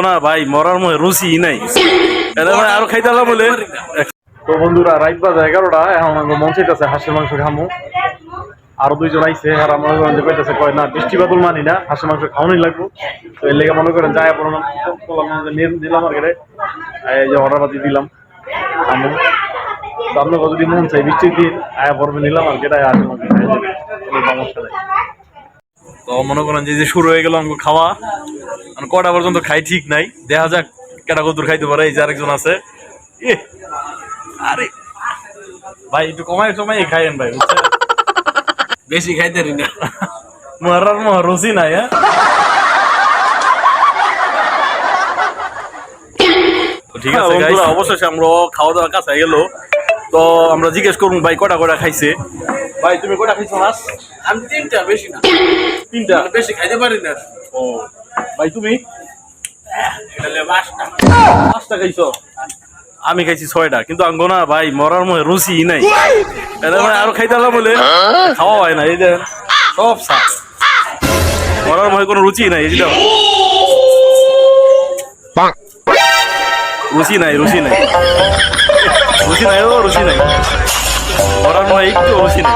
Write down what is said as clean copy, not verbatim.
না ভাই মরার মধ্যে রুচি নাই আরো খাইতে বলে। তো বন্ধুরা রাত বাজে 11টা, এখন মন চাইতেছে হাঁসের মাংস খামু। আরো দুইজন আইছে আর মনে করেন যে কইতেছে কয় না বৃষ্টি বাদল মানি না, হাঁসের মাংস খাওয়ানোই লাগবো। তো এর লেগে মনে করেন যায় দিলাম মার্কেটে, এই যে অর্ডার পাতি দিলাম খামু। তো আপনাকে যদি মন চাই বৃষ্টির দিন আয়া পর্বে নিলাম মার্কেটে হাঁসের মাংস খাই যাবে, কোনো সমস্যা নেই। তো মনে করেন যে শুরু হয়ে গেল আমাকে খাওয়া, কটা পর্যন্ত খাই ঠিক নাই, দেখা যাক কেটা কদূর খাইতে পারে। এই যে আরেকজন আছে, আরে ভাই একটু কমাই টমাই খাইয়েন ভাই, বুঝছেন? বেশি খাইতে পারি না, মরার রুচি নাই। হ্যাঁ ঠিক আছে বন্ধুরা, অবশেষে আমরা খাওয়া দাওয়া কাছে গেল। তো আমরা জিজ্ঞেস করুন ভাই কটা কটা খাইছে। ভাই তুমি কটা খাইছো মাছ? আমি 3টা, বেশি না। 3টা? বেশি খাইতে পারি না। ও ভাই তুমি? এটা 5টা। 5টা খাইছো? আমি খাইছি 6টা, কিন্তু আঙ্গো না ভাই মরার মধ্যে রুচি নাই। আরো খাইতে বলে খাওয়া হয় না, এই যে সব সাপ, মরার মধ্যে কোনো রুচি নাই। এই যে রুচি নাই, রুচি নাই, রুচি নাই, ও রুচি নাই, মরার মধ্যে একটু রুচি নাই।